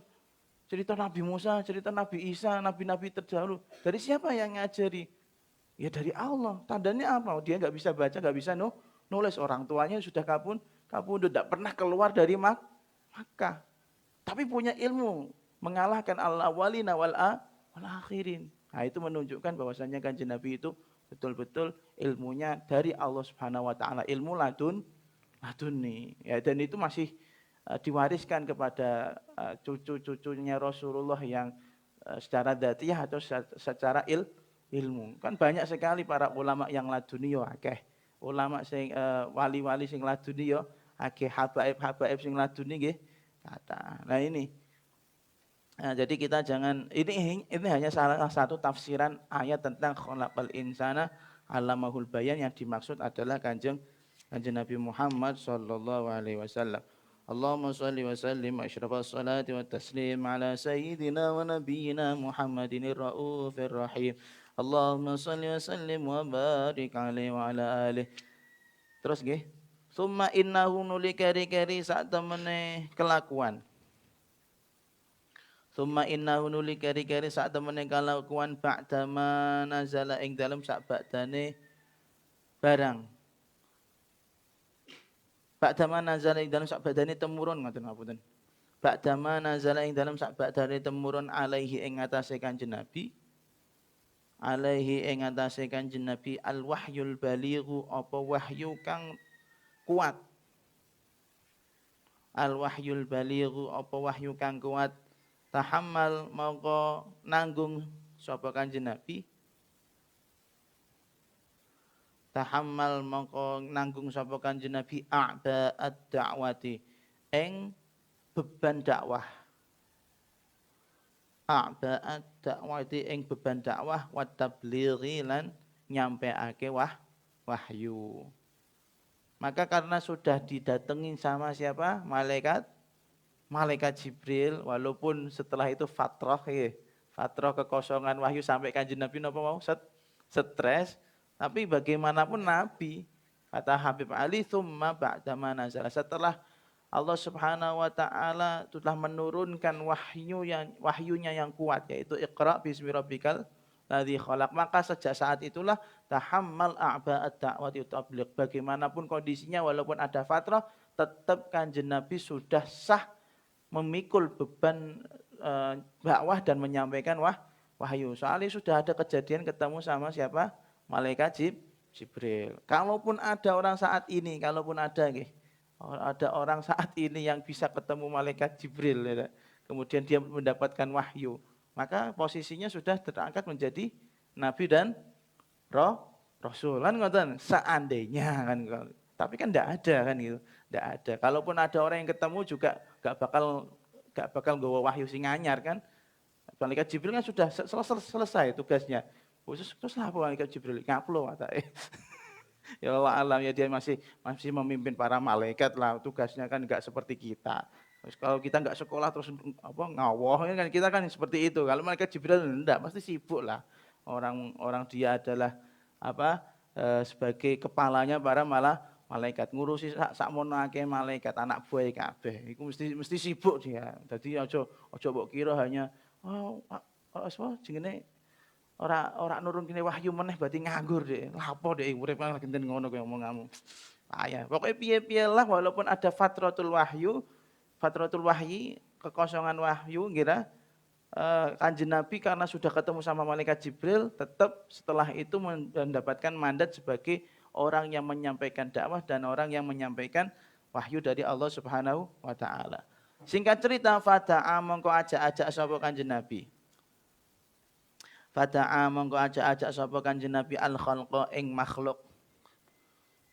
cerita Nabi Musa, cerita Nabi Isa, nabi-nabi terdahulu? Dari siapa yang ngajari? Ya dari Allah. Tandanya apa? Dia nggak bisa baca, nggak bisa nulis. Orang tuanya sudah kapundhut, tidak pernah keluar dari Makkah. Tapi punya ilmu, mengalahkan al-awwalina wal akhirin. Nah, itu menunjukkan bahwasanya Kanjeng Nabi itu betul-betul ilmunya dari Allah Subhanahu wa taala, ilmu laduni. Ya, dan itu masih diwariskan kepada cucu-cucunya Rasulullah yang secara dzatiyah atau secara ilmu. Kan banyak sekali para ulama yang laduni yo akeh. Ulama sing wali-wali sing laduni yo akeh, habaib sing laduni nggih kata. Nah ini. Nah, jadi kita jangan ini hanya salah satu tafsiran ayat tentang khalaqal insana 'allamahul bayan yang dimaksud adalah Kanjeng Nabi Muhammad sallallahu alaihi wasallam. Allahumma shalli wa sallim asyrafas salati wat taslim ala sayyidina wa nabiyyina Muhammadinir raufir rahim. Allahumma shalli wa sallim wa barik alaihi wa ala alihi. Terus nggih. Summa innahu nuli keri-keri sak temene kelakuan. Summa innahu nuli keri-keri sak temene kelakuan ba'dama nazala ing dalem sak badane barang. Ba'dama nazala ing dalem sak badane temurun ngoten ngapunten. ba'dama nazala ing dalam sak ba'dane temurun alaihi ing atase Kanjeng Nabi alaihi ing atase Kanjeng Nabi al wahyul balighu apa wahyu kang kuat al wahyul balighu apa wahyu kang kuat tahammal mongko nanggung sapa Kanjeng Nabi tahammal mongko nanggung sapa Kanjeng Nabi a'ba'ad da'wati ing beban dakwah a'ba'at dakwati ing beban dakwah wa tablighi lan nyampeake wahyu. Maka karena sudah didatengin sama siapa? Malaikat Jibril, walaupun setelah itu fatrah kekosongan wahyu sampai Kanjeng Nabi napa mau stres, tapi bagaimanapun Nabi kata Habib Ali tsumma ba'da ma nazala setelah Allah Subhanahu wa taala telah menurunkan wahyunya yang kuat yaitu Iqra bismi rabbikal ladzi khalaq. Maka sejak saat itulah tahammal a'ba'at da'wati tabligh. Bagaimanapun kondisinya walaupun ada fatrah tetap Kanjeng Nabi sudah sah memikul beban dakwah dan menyampaikan wahyu. Soalnya sudah ada kejadian ketemu sama siapa? Malaikat Jibril. Kalaupun ada orang saat ini, ada orang saat ini yang bisa ketemu malaikat Jibril ya. Kemudian dia mendapatkan wahyu, maka posisinya sudah terangkat menjadi nabi dan rasul kan ngoten seandainya kan, tapi kan tidak ada kan gitu, tidak ada. Kalaupun ada orang yang ketemu juga gak bakal gawa wahyu sing anyar kan. Malaikat Jibril kan sudah selesai tugasnya. Khusus terus apa malaikat Jibril ngaplo atake. Ya Allah alam ya dia masih memimpin para malaikat lah, tugasnya kan enggak seperti kita. Terus kalau kita enggak sekolah terus ngawoh kan kita kan seperti itu. Kalau malaikat Jibril enggak pasti sibuk lah. Orang dia adalah sebagai kepalanya para malaikat ngurusi sakmono akeh malaikat anak buah kabeh. Iku mesti sibuk dia. Jadi aja mbok kira hanya jenenge ora nurun kene wahyu meneh berarti nganggur deh. Lapo deh urip lagi ngenten ngono kowe omong-omong. Payah. Pokoke piye-piye lah walaupun ada fatratul wahyi, kekosongan wahyu kira Kanjeng Nabi karena sudah ketemu sama malaikat Jibril tetap setelah itu mendapatkan mandat sebagai orang yang menyampaikan dakwah dan orang yang menyampaikan wahyu dari Allah Subhanahu wa taala. Singkat cerita fata'a mongko ajak-ajak sapa Kanjeng Nabi. Fata'a mongko ajak-ajak sapa Kanjeng Nabi al khalqa ing makhluk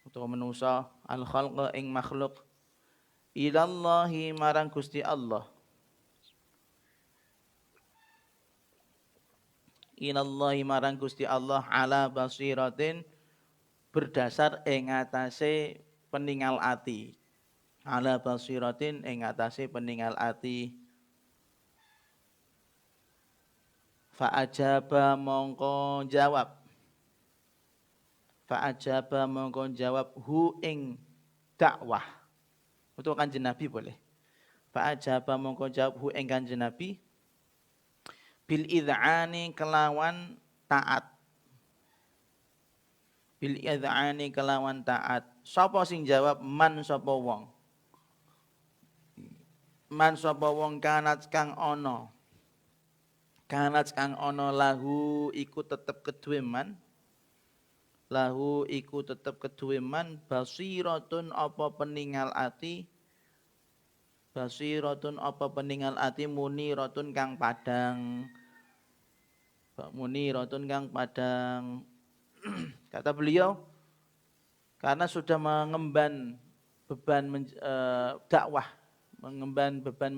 utawa manusa al khalqa ing makhluk ilallahi marang Gusti Allah. Ilallahi marang Gusti Allah ala basiratin berdasar ing atase peningal ati. Ala basiratin ing atase peningal ati. Fa'ajaba mongko jawab. Fa'ajaba mongko jawab hu ing dakwah. Untuk Kanjeng Nabi boleh. Fa'ajaba mongko jawab hu ing Kanjeng Nabi bil id'ani kelawan taat. Bil id'ani kelawan taat. Sapa sing jawab? Man sapa wong. Man sapa wong kanat kang ana. Kanat kang ana lahu iku tetep keduwe man. Lahu iku tetep keduwe man basiratun apa peningal ati. Basiratun apa peningal ati muniratun kang padang. Muniratun kang padang. Kata beliau karena sudah mengemban beban dakwah, mengemban beban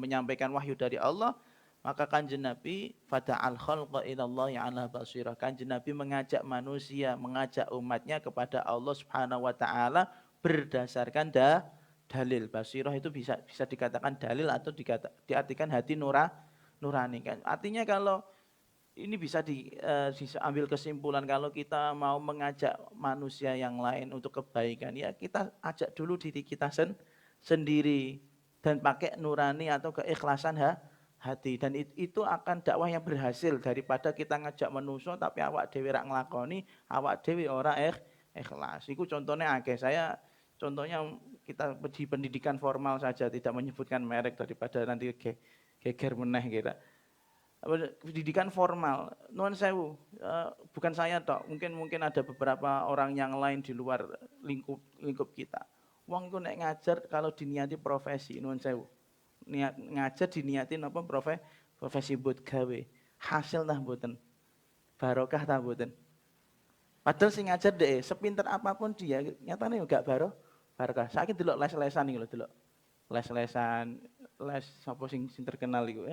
menyampaikan wahyu dari Allah, maka Kanjeng Nabi fada'al khalqa ilallahi ala basirah. Kanjeng Nabi mengajak manusia, mengajak umatnya kepada Allah Subhanahu wa taala berdasarkan dalil. Basirah itu bisa dikatakan dalil atau diartikan hati nurani kan. Artinya kalau ini bisa diambil kesimpulan kalau kita mau mengajak manusia yang lain untuk kebaikan, ya kita ajak dulu diri kita sendiri dan pakai nurani atau keikhlasan hati, dan itu akan dakwah yang berhasil daripada kita ngajak manusia tapi awak dhewe ra nglakoni, awak dhewe ora ikhlas. Iku contohnya akeh. Saya contohnya kita di pendidikan formal saja, tidak menyebutkan merek daripada nanti geger meneh kira. Pendidikan formal, nuwun sewu, bukan saya tok, mungkin ada beberapa orang yang lain di luar lingkup kita. Wong iku nek ngajar kalau diniati profesi, nuwun sewu. Niat ngajar diniatin apa profesi buat gawe. Hasil tah mboten. Barokah tah mboten. Padahal sing ngajar deh, sepinter apapun dia, nyatanya enggak barokah. Saiki delok les-lesan iki lho, delok. Les-lesan, les sapa sing terkenal iku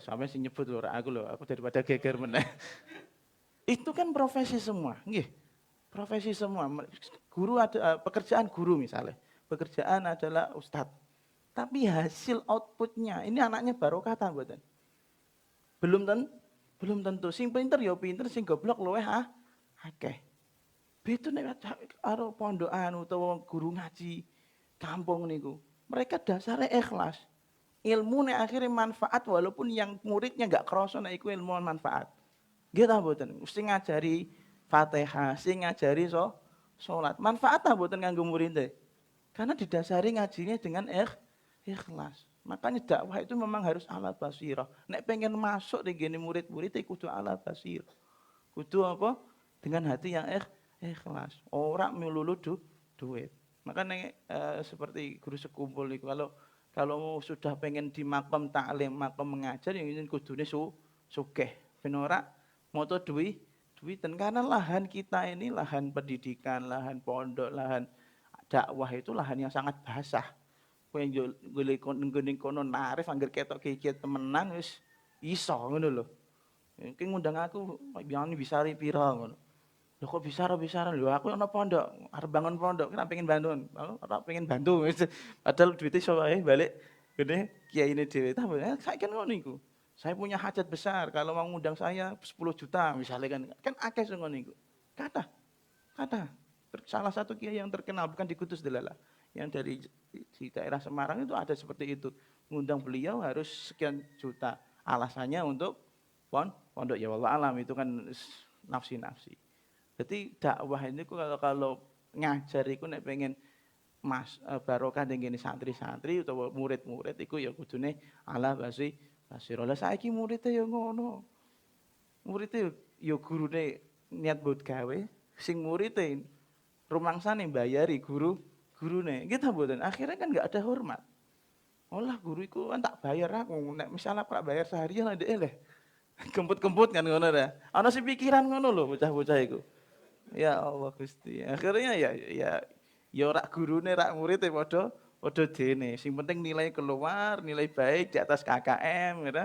sampai sing nyebut lho, aku daripada geger meneh. Itu kan profesi semua, nggih. Profesi semua. Guru ada pekerjaan guru misalnya. Pekerjaan adalah ustadz. Tapi hasil outputnya, ini anaknya barokah ta mboten? Belum tentu. Sing pinter ya pinter, sing goblok luweh akeh. Beto nek karo pondokan utawa guru ngaji kampung niku. Mereka dasarnya ikhlas. Ilmu nek akhirnya manfaat walaupun yang muridnya enggak kerasa nek iku ilmu manfaat. Nggih ta mboten? Mesti ngajari Fatihah, sing ngajari salat. Manfaat ta mboten kanggo muridé? Karena didasari ngajinya dengan ikhlas. Makanya dakwah itu memang harus ala basirah. Nek pengen masuk di gini murid-murid itu kudu ala basirah. Kudu apa? Dengan hati yang ikhlas. Orang melulu duit. Makanya seperti guru sekumpul itu kalau sudah pengen di makom taklim, makom mengajar yang ingin kudune sugih. Ben ora moto duiten karena lahan kita ini lahan pendidikan, lahan pondok, lahan dakwah itu lahan yang sangat basah. Kowe golek kono narif angger ketok kiki temenan wis iso ngono lho. Ki ngundang aku biyen bisa pira ngono. Lho kok bisa lho aku ana pondok, arep bangun pondok, kira pengen bantu. Ora pengen bantu. Padahal duitnya iso wae balik gede kiyaine dhewe. Saiki kan ngono iku. Saya punya hajat besar, kalau mau ngundang saya 10 juta misalnya kan akeh sing ngono iku. Kata. Salah satu kiai yang terkenal bukan di Kudus Delala, yang dari di daerah Semarang itu ada seperti itu. Ngundang beliau harus sekian juta. Alasannya untuk pondok ya wallah alam itu kan nafsi-nafsi. Jadi dakwah ini kalau ngajar iku nek pengen barokah ning santri-santri utawa murid-murid iku ya kudune ala basirah. Lah saiki muridé ya ngono. Muridé ya gurune niat buat gawe, sing muridé rumangsane mbayari gurune. Gitu mboten. Akhirnya kan enggak ada hormat. Olah guru iku kan tak bayar aku. Nek misalnya tak bayar seharian ndek leh. Kemput-kemput kan ngono ta. Ana sing pikiran ngono lho bocah-bocah iku. Ya Allah Gusti. Akhirnya ya rak gurune rak muridé padha dene. Sing penting nilai keluar, nilai baik di atas KKM gitu.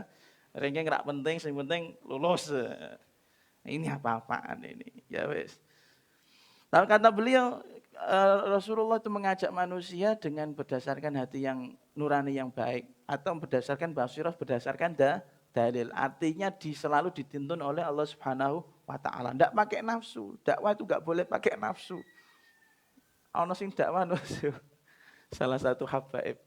Ranking rak penting, sing penting lulus. Ini apa-apaan ini? Ya wis. Lalu kata beliau Rasulullah itu mengajak manusia dengan berdasarkan hati yang nurani yang baik atau berdasarkan basirah berdasarkan dalil. Artinya selalu dituntun oleh Allah Subhanahu wa taala. Enggak pakai nafsu. Dakwah itu enggak boleh pakai nafsu. Ana sing dakwah nafsu. Salah satu habaib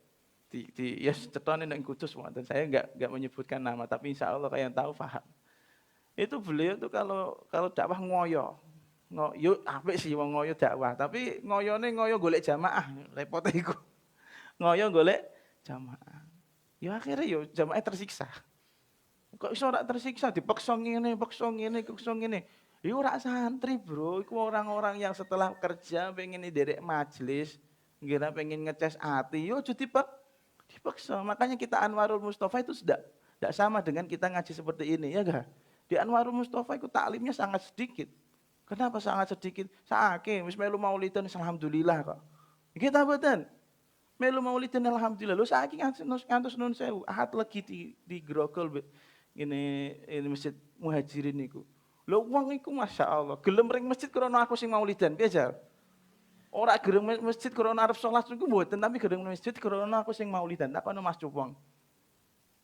ya cetone nang Kudus wonten. Saya enggak menyebutkan nama tapi insya Allah kalian tahu paham. Itu beliau tuh kalau dakwah ngoyo. Yo apik sih wong ngoyo dakwah, tapi ngoyo golek jamaah, repot iku. Ngoyo golek jamaah. Ya akhirnya yo jamaah tersiksa. Kok iso ora tersiksa dipaksa ngene. Iku ora santri, Bro. Iku orang-orang yang setelah kerja pengen nderek majelis, ngira pengen ngeces ati, yo aja dipaksa. Makanya kita Anwarul Mustafa itu tidak sama dengan kita ngaji seperti ini, ya enggak? Di Anwarul Mustafa itu taklimnya sangat sedikit. Kenapa sangat sedikit? Saake, wis melu maulidan alhamdulillah kok. Kita mboten. Melu maulidan alhamdulillah. Lho saiki ngantos nun sewu, ahad lagi di Grogol ini masjid Muhajirin niku. Lho wong iku masyaallah, gelem ring masjid krana aku sing maulidan, piye jar? Ora gelem masjid krana arep salat niku mboten, tapi gelem masjid krana aku sing maulidan. Takono Mas Cupong.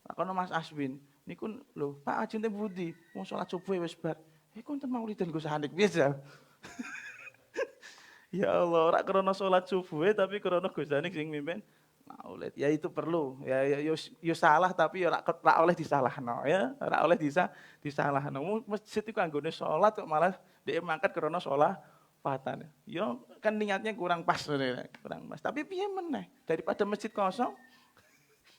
Takono Mas Aswin. Niku lho, Pak ajente budi? Wong salat subuh wis bar. Iku enten maulidan Gus Hanik biasa. Ya Allah, ora krana salat subuh tapi krana Gus Hanik sing mimpin maulid. Ya itu perlu. Ya salah tapi ora oleh disalahno ya. Ora oleh disalahno. Masjid iku anggone salat kok malah dhek mangkat krana salat Patan. Yo kan niatnya kurang pas, kurang pas. Tapi piye meneh daripada masjid kosong,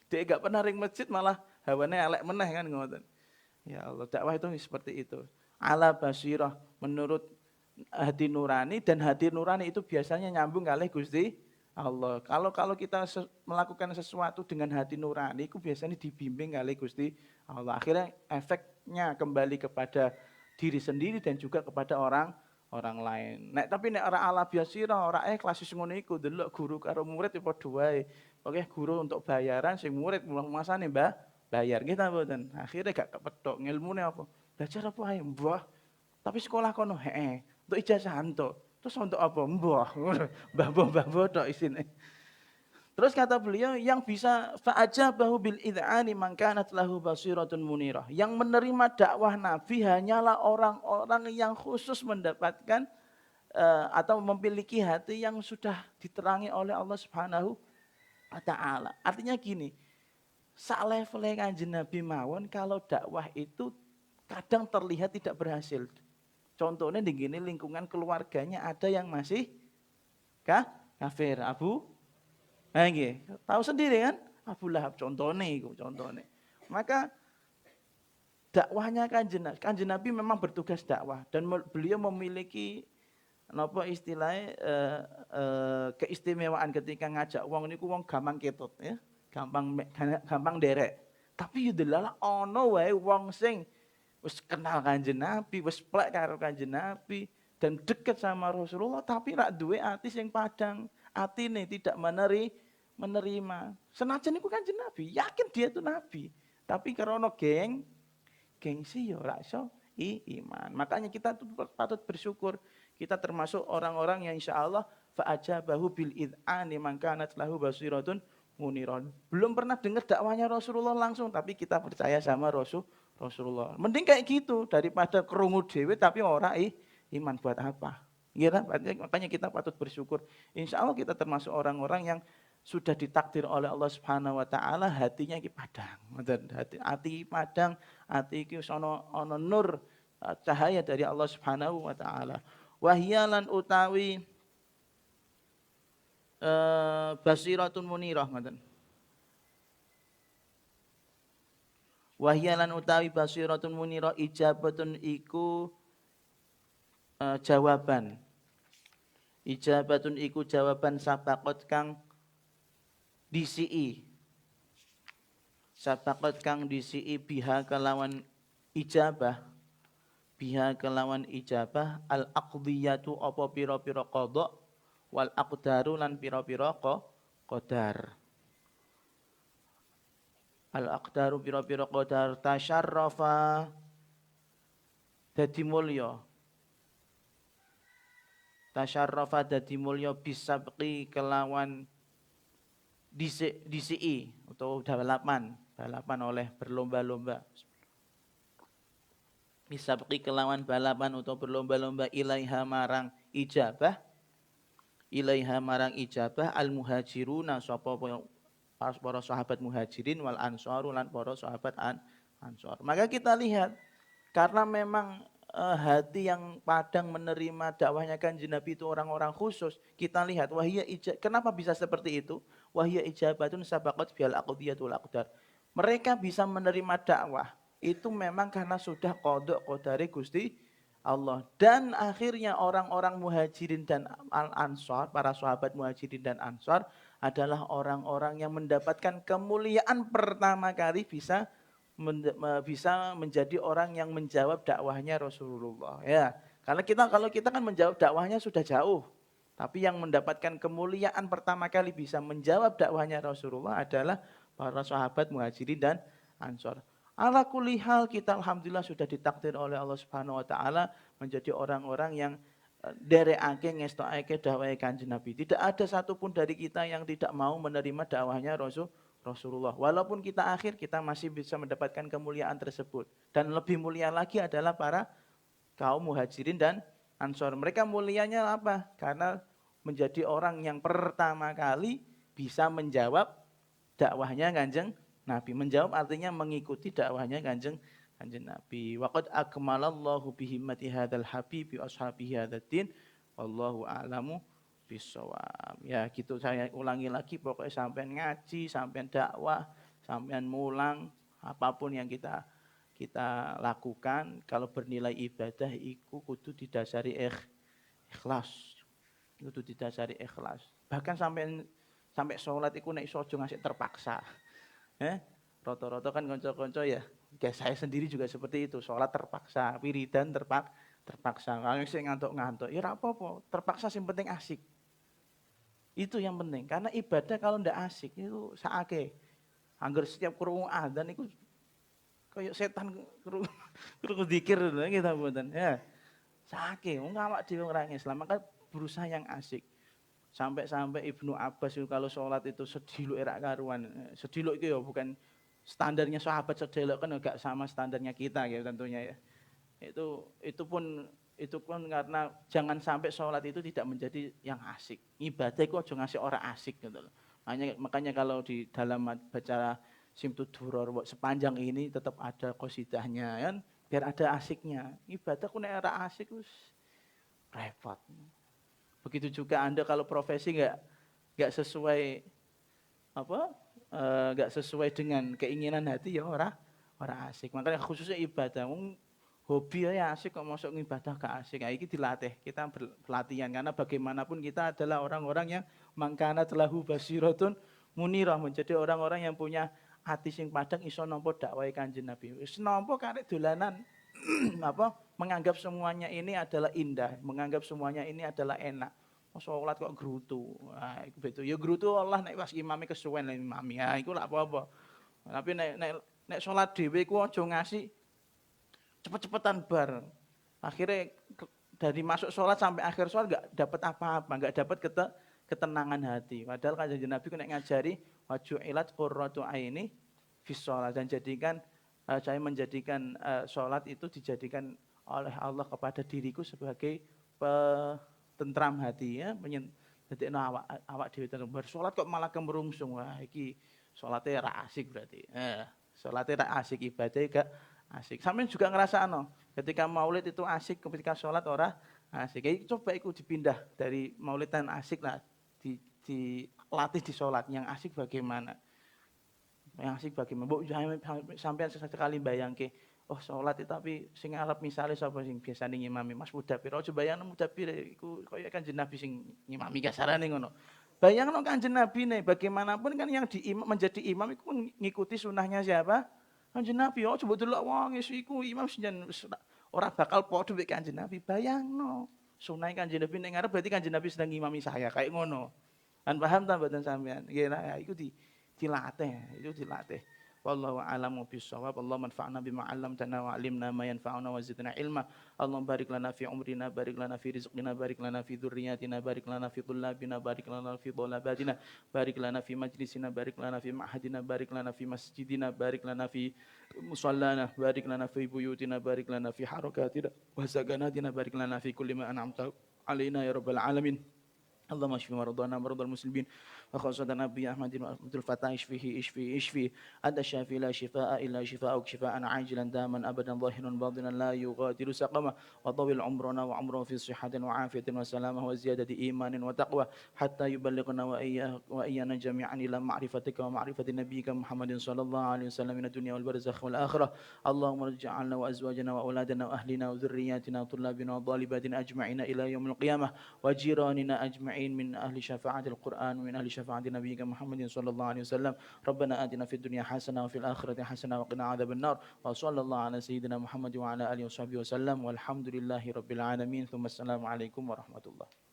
dia gak pernah ring masjid malah hawane elek meneh kan ngoten. Ya Allah, dakwah itu seperti itu. Ala basirah menurut hati nurani, dan hati nurani itu biasanya nyambung kali Gusti Allah. Kalau kita melakukan sesuatu dengan hati nurani, itu biasanya dibimbing kali Gusti Allah. Akhirnya efeknya kembali kepada diri sendiri dan juga kepada orang lain. Tapi nek ora ala basirah, ora ikhlas wis ngono iku, delok guru karo murid ya padha wae. Oke, guru untuk bayaran, sing murid masane Mbah bayar kita mboten. Akhirnya gak kepethuk ngilmune apa. Belajar apa ae, Mbah. Tapi sekolah kono untuk ijazah entuk. Terus untuk apa? Mbah. Mbah tok isine. Terus kata beliau, yang bisa fa'ajabahu bil id'ani man kanat lahu basiratun munirah. Yang menerima dakwah Nabi hanyalah orang-orang yang khusus mendapatkan atau memiliki hati yang sudah diterangi oleh Allah Subhanahu wa taala. Artinya gini, sak level Kanjeng Nabi mawon kalau dakwah itu kadang terlihat tidak berhasil. Contohnya di gini, lingkungan keluarganya ada yang masih kafir. Tahu sendiri kan? Abu Lahab contohnya. Maka dakwahnya Kanjeng Nabi memang bertugas dakwah dan beliau memiliki istilahnya keistimewaan ketika ngajak wong niku wong gampang ketut ya. Gampang derek. Tapi yo delala ana wae wong sing wis kenal Kanjeng Nabi, wis plek karo Kanjeng Nabi dan dekat sama Rasulullah tapi rak duwe ati sing padang. Atine tidak menerima. Senajan iku Kanjeng Nabi, yakin dia itu Nabi. Tapi karena gengsi ya ora iso iman. Makanya kita tuh patut bersyukur. Kita termasuk orang-orang yang insyaallah fa'ajabahu bil id'ani man kanat lahu basiratun muniron. Belum pernah dengar dakwahnya Rasulullah langsung, tapi kita percaya sama Rasulullah. Mending kayak gitu daripada kerungu dhewe tapi ora iman buat apa? Ya, makanya kita patut bersyukur. Insya Allah kita termasuk orang-orang yang sudah ditakdir oleh Allah Subhanahu wa taala hatinya iki padang. Hati padang, hati iki ana nur cahaya dari Allah Subhanahu wa taala. Wahyalan utawi basiratun munirah ngoten. Wahyalan utawi basiratun munirah ijabatun iku jawaban. Ijabatun iku jawaban sabaqat kang disii. Sabaqat kang disii biha kelawan ijabah. Biha kelawan ijabah al-aqdiyatu apa pira-pira qada wal aqdaru lan pira-pira qadar. Al-aqdaru pira-pira qadar tasyarrafa dadi mulya. Tasyarrafa dadi mulya bisabqi kelawan disii atau balapan oleh berlomba-lomba. Bisabqi kelawan balapan atau berlomba-lomba ilaiha marang ijabah al-muhajiruna sapa para sahabat muhajirin wal ansaru lan para sahabat ansor. Maka kita lihat karena memang hati yang padang menerima dakwahnya Kanjeng Nabi itu orang-orang khusus. Kita lihat kenapa bisa seperti itu? Wahya ijabatun sabaqat bil aqdiyatul aqdar. Mereka bisa menerima dakwah itu memang karena sudah qada qadari Gusti Allah. Dan akhirnya orang-orang muhajirin dan ansor, para sahabat muhajirin dan ansor adalah orang-orang yang mendapatkan kemuliaan pertama kali bisa menjadi orang yang menjawab dakwahnya Rasulullah. Ya, karena kalau kita kan menjawab dakwahnya sudah jauh, tapi yang mendapatkan kemuliaan pertama kali bisa menjawab dakwahnya Rasulullah adalah para sahabat muhajirin dan ansor. Ala kulli hal kita alhamdulillah sudah ditakdir oleh Allah Subhanahu wa taala menjadi orang-orang yang dereake ngestokake dakwah Kanjeng Nabi. Tidak ada satupun dari kita yang tidak mau menerima dakwahnya Rasulullah. Walaupun kita akhir, kita masih bisa mendapatkan kemuliaan tersebut. Dan lebih mulia lagi adalah para kaum muhajirin dan ansor. Mereka mulianya apa? Karena menjadi orang yang pertama kali bisa menjawab dakwahnya Kanjeng Nabi. Menjawab artinya mengikuti dakwahnya Kanjeng Nabi. Waqad akmalallahu bihimmati hadzal habibi ashabihi hadzal din Wallahu a'lamu bishawab. Ya gitu saya ulangi lagi, pokoknya sampean ngaji, sampean dakwah, sampean mulang, apapun yang kita lakukan kalau bernilai ibadah iku kudu didasari ikhlas. Kudu didasari ikhlas. Bahkan sampai sholat iku nek iso aja ngasih terpaksa. Rata-rata kan kanca-kanca ya, kayak saya sendiri juga seperti itu, sholat terpaksa, wiridan terpaksa. Kalau sing ngantuk-ngantuk, ya ora apa-apa, terpaksa sing penting asik. Itu yang penting, karena ibadah kalau ndak asik itu saake. Angger setiap krungu adzan iku kayak setan krungu zikir gitu mboten. Ya. Saake, wong awak dhewe orang Islam, maka berusaha yang asik. Sampai Ibnu Abbas itu kalau sholat itu sediluk erak karuan. Sediluk itu ya bukan standarnya sahabat sedelok kan enggak sama standarnya kita ya tentunya ya. Itu pun karena jangan sampai sholat itu tidak menjadi yang asik. Ibadah itu aja ngasih orang asik gitu loh. Makanya kalau di dalam baca Simtud Duror sepanjang ini tetap ada qasidahnya kan biar ada asiknya. Ibadah ku nek ora asik wis repot. Begitu juga Anda kalau profesi enggak sesuai enggak sesuai dengan keinginan hati ya ora asik. Makanya khususnya ibadah, hobi ya asik kok masuk ibadah gak asik. Nah, ini dilatih, kita berlatihan karena bagaimanapun kita adalah orang-orang yang mangkana telahu basiratun munirah, menjadi orang-orang yang punya hati sing padang iso nampa dakwah Kanjeng Nabi. Wis nampa karek dolanan menganggap semuanya ini adalah indah, menganggap semuanya ini adalah enak. Sholat kok gerutu. Nah, iku betul. Ya gerutu Allah nek pas imame kesuwen lan imami. Ha iku lak apa-apa. Tapi nek sholat dhewe iku aja ngasih cepet-cepetan bar. Akhirnya dari masuk sholat sampai akhir sholat enggak dapat apa-apa, enggak dapat ketenangan hati. Padahal Kanjeng Nabi nek ngajari waju'ilat qurratu aini fi sholat, dan saya menjadikan sholat itu dijadikan oleh Allah kepada diriku sebagai tentram hati ya, dadekno awak dhewe tenang. Salat kok malah kemerungsung. Wah, iki salate ra asik berarti. Salate ra asik, ibadah gak asik. Sampeyan juga ngrasakno, ketika maulid itu asik, ketika salat ora asik. Coba iku dipindah dari maulidan asik lah, dilatih di salat yang asik bagaimana? Yang asik bagaimana? Mbok sampeyan sesekali bayangke, oh sholat itu tapi sing arep misale sapa sing biasane ngimami Mas Mudapir. Aja bayangno Mudapir iku kaya Kanjeng Nabi sing ngimami kasarane ngono. Bayangno Kanjeng Nabi nih, bagaimanapun kan yang menjadi imam itu ngikuti sunahnya siapa? Kanjeng Nabi. Oh coba delok wong iku imam sing ora bakal padha mek Kanjeng Nabi. Bayangno. Sunah Kanjeng Nabi ning ngarep berarti Kanjeng Nabi sedang ngimami saya kayak ngono. Kan paham ta mboten sampean? Nggih lah iku dilatih, itu dilatih. Wallahu a'lamu bishawab. Allahumma anfa'na bima 'allamtana wa 'allimna ma yanfa'una wa zidna ilma. Allahumma barik lana fi umrina, barik lana fi rizqina, barik lana fi dzurriyyatina, barik lana fi thullabina, barik lana fi thalabatina, barik lana fi majlisina, barik lana fi ma'hadina, barik lana fi masjidina, barik lana fi musallana, barik lana fi buyutina, barik lana fi harakatina wa sakanatina, barik lana fi kulli ma an'amta alaina ya rabbal alamin. اللهم اشف مرضانا ومرضى المسلمين وخاصة نبي أحمد وعبد الفتاح اشفي أنت الشافي لا شفاء إلا شفاءك شفاء عاجلا داما أبدا ظاهرا باطنا لا يغادر سقما وطول عمرنا وعمره في صحة وعافية وسلامة وزيادة إيمان وتقوى حتى يبلغنا وإيانا جميعا إلى معرفتك ومعرفة نبيك محمد صلى الله عليه وسلم من الدنيا والبرزخ والآخرة. اللهم اجعلنا وأزواجنا وأولادنا وأهلنا وذرياتنا وطلابنا وطالباتنا أجمعين إلى يوم القيامة وجيراننا أجمعين من أهل شفاعة القرآن ومن أهل شفاعة نبيك محمد صلى الله عليه وسلم. ربنا آتنا في الدنيا حسنة وفي الآخرة حسنة وقنا عذاب النار. وصلى الله على سيدنا محمد وعلى آله وصحبه وسلم والحمد لله رب العالمين. ثم السلام عليكم ورحمة الله.